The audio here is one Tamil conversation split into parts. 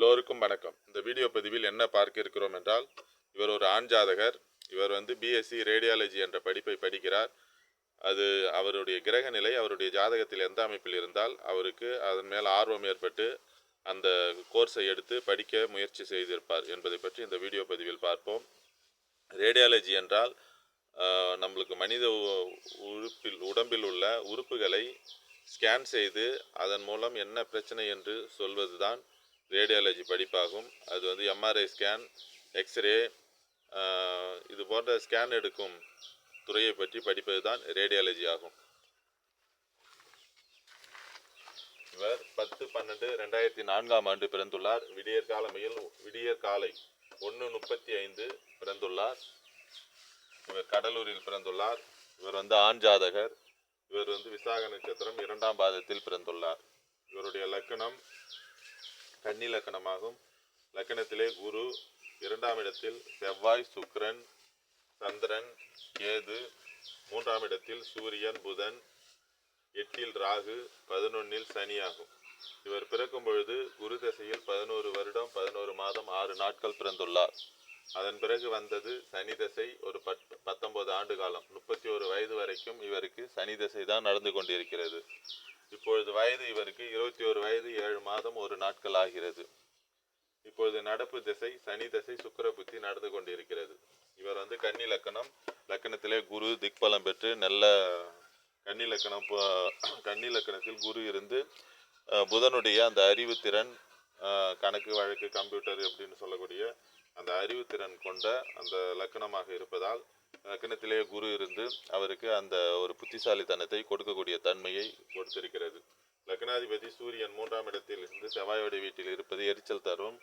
எல்லோருக்கும் வணக்கம். இந்த வீடியோ பதிவில் என்ன பார்க்க இருக்கிறோம் என்றால், இவர் ஒரு ஆண் ஜாதகர். இவர் பிஎஸ்சி ரேடியாலஜி என்ற படிப்பை படிக்கிறார். அது அவருடைய கிரக நிலை அவருடைய ஜாதகத்தில் எந்த அமைப்பில் இருந்தால் அவருக்கு அதன் மேல் ஆர்வம் ஏற்பட்டு அந்த கோர்ஸை எடுத்து படிக்க முயற்சி செய்திருப்பார் என்பதை பற்றி இந்த வீடியோ பதிவில் பார்ப்போம். ரேடியாலஜி என்றால் நம்மளுக்கு மனித உடம்பில் உள்ள உறுப்புகளை ஸ்கேன் செய்து அதன் மூலம் என்ன பிரச்சனை என்று சொல்வது தான் ரேடியாலஜி படிப்பாகும். அது எம்ஆர்ஐ ஸ்கேன், எக்ஸ்ரே, இது போன்ற ஸ்கேன் எடுக்கும் துறையை பற்றி படிப்பது தான் ரேடியாலஜி ஆகும். இவர் 10/12/2004 பிறந்துள்ளார். விடியற் காலை 1:35 பிறந்துள்ளார். இவர் கடலூரில் பிறந்துள்ளார். இவர் ஆண் ஜாதகர். இவர் விசாக நட்சத்திரம் 2ஆம் பாதத்தில் பிறந்துள்ளார். இவருடைய லக்கணம் கன்னி லக்கணமாகும். லக்கணத்திலே குரு, 2ஆம் இடத்தில் செவ்வாய், சுக்கிரன், சந்திரன், கேது, 3ஆம் இடத்தில் சூரியன், புதன், 8இல் ராகு, 11இல் சனி ஆகும். இவர் பிறக்கும் பொழுது குரு தசையில் 11 வருடம் 11 மாதம் 6 நாட்கள் பிறந்துள்ளார். அதன் பிறகு வந்தது சனி தசை. ஒரு 19 ஆண்டு காலம், 31 வயது வரைக்கும் இவருக்கு சனி தசை தான் நடந்து கொண்டிருக்கிறது. இப்பொழுது வயது இவருக்கு 21 வயது 7 மாதம் 1 நாட்கள் ஆகிறது. இப்பொழுது நடப்பு திசை சனி தசை சுக்கிர புத்தி நடந்து கொண்டிருக்கிறது. இவர் கன்னி லக்கணம். லக்கணத்திலே குரு திக்பலம் பெற்று நல்ல கன்னி லக்கணத்தில் குரு இருந்து புதனுடைய அந்த அறிவுத்திறன், கணக்கு வழக்கு கம்ப்யூட்டர் அப்படின்னு சொல்லக்கூடிய அந்த அறிவுத்திறன் கொண்ட அந்த லக்கணமாக இருப்பதால் லக்கணத்திலே குரு இருந்து அவருக்கு அந்த ஒரு புத்திசாலித்தனத்தை கொடுக்கக்கூடிய தன்மையை கொடுத்திருக்கிறது. லக்னாதிபதி சூரியன் 3ஆம் இடத்தில் இருந்து செவ்வாயோட வீட்டில் இருப்பது எரிச்சல் தரும்.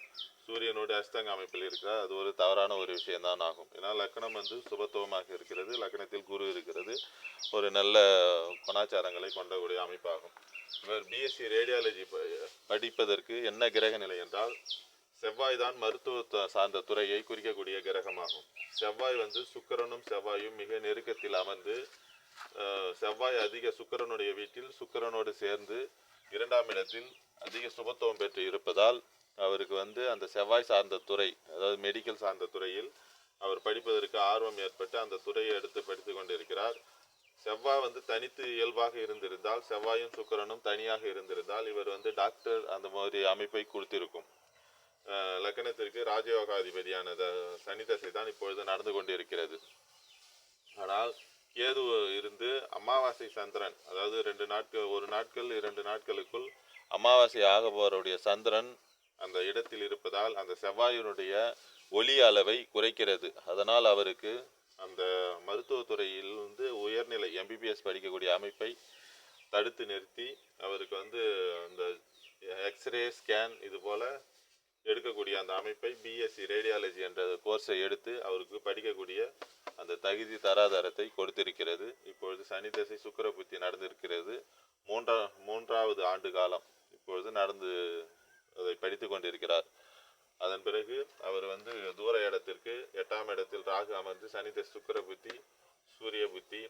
சூரியனோட அஸ்தங்க அமைப்பில் இருக்கிறார். அது ஒரு தவறான ஒரு விஷயம்தான் ஆகும். ஏன்னா லக்னம் சுபத்துவமாக இருக்கிறது, லக்னத்தில் குரு இருக்கிறது, ஒரு நல்ல கலாச்சாரங்களை கொண்டக்கூடிய அமைப்பாகும். இவர் பிஎஸ்சி ரேடியாலஜி படிப்பதற்கு என்ன கிரக நிலை என்றால், செவ்வாய் தான் மருத்துவ சார்ந்த துறையை குறிக்கக்கூடிய கிரகமாகும். செவ்வாய் சுக்கிரனும் செவ்வாயும் மிக நெருக்கத்தில் அமர்ந்து, செவ்வாய் அதிக சுக்கிரனுடைய வீட்டில் சுக்கிரனோடு சேர்ந்து 2ஆம் இடத்தில் அதிக சுபத்துவம் பெற்று இருப்பதால் அவருக்கு அந்த செவ்வாய் சார்ந்த துறை, அதாவது மெடிக்கல் சார்ந்த துறையில் அவர் படிப்பதற்கு ஆர்வம் ஏற்பட்டு அந்த துறையை எடுத்து படித்து கொண்டிருக்கிறார். செவ்வாய் தனித்து இயல்பாக இருந்திருந்தால், செவ்வாயும் சுக்கிரனும் தனியாக இருந்திருந்தால் இவர் டாக்டர் அந்த மாதிரி அமைப்பை கொடுத்திருக்கும். லக்கணத்திற்கு ராஜயோகாதிபதியான சனி தசை தான் இப்பொழுது நடந்து கொண்டிருக்கிறது. ஆனால் கேது இருந்து அமாவாசை சந்திரன், அதாவது 2 நாட்களுக்குள் அமாவாசை ஆக போறவுடைய சந்திரன் அந்த இடத்தில் இருப்பதால் அந்த செவ்வாயினுடைய ஒளி அளவை குறைக்கிறது. அதனால் அவருக்கு அந்த மருத்துவத்துறையில் உயர்நிலை எம்பிபிஎஸ் படிக்கக்கூடிய அமைப்பை தடுத்து நிறுத்தி அவருக்கு அந்த எக்ஸ்ரே ஸ்கேன் இது போல எடுக்கக்கூடிய அந்த அமைப்பை பிஎஸ்சி ரேடியாலஜி என்ற கோர்ஸை எடுத்து அவருக்கு படிக்கக்கூடிய அந்த தகுதி தராதரத்தை கொடுத்திருக்கிறது. இப்பொழுது சனி தசை சுக்கிர புத்தி நடந்திருக்கிறது. 3ஆவது ஆண்டு காலம் இப்பொழுது நடந்து அதை படித்து கொண்டிருக்கிறார். அதன் பிறகு அவர் தூர இடத்திற்கு 8ஆம் இடத்தில் ராகு அமர்ந்து சனி தசை சுக்கிர புத்தி, சூரிய புத்தி,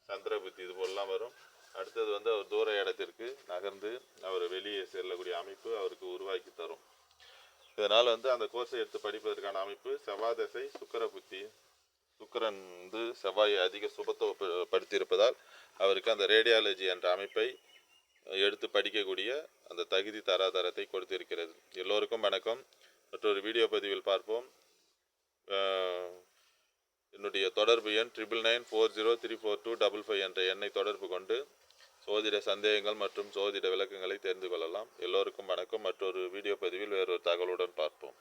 சந்திர புத்தி இது போலலாம் வரும். அடுத்தது அவர் தூர இடத்திற்கு நகர்ந்து அவர் வெளியே செல்லக்கூடிய அமைப்பு அவருக்கு உருவாக்கி தரும். இதனால் அந்த கோர்ஸை எடுத்து படிப்பதற்கான அமைப்பு செவ்வாய் தசை சுக்கிர புத்தி, சுக்கிரன் செவ்வாயை அதிக சுபத்துவப்படுத்தியிருப்பதால் அவருக்கு அந்த ரேடியாலஜி என்ற அமைப்பை எடுத்து படிக்கக்கூடிய அந்த தகுதி தராதரத்தை கொடுத்திருக்கிறது. எல்லோருக்கும் வணக்கம். மற்றொரு வீடியோ பதிவில் பார்ப்போம். என்னுடைய தொடர்பு எண் 99940345 என்ற எண்ணை தொடர்பு கொண்டு சோதிட சந்தேகங்கள் மற்றும் சோதிட விளக்கங்களை தெரிந்து கொள்ளலாம். எல்லோருக்கும் வணக்கம். மற்றொரு வீடியோ பதிவில் வேறொரு தகவலுடன் பார்ப்போம்.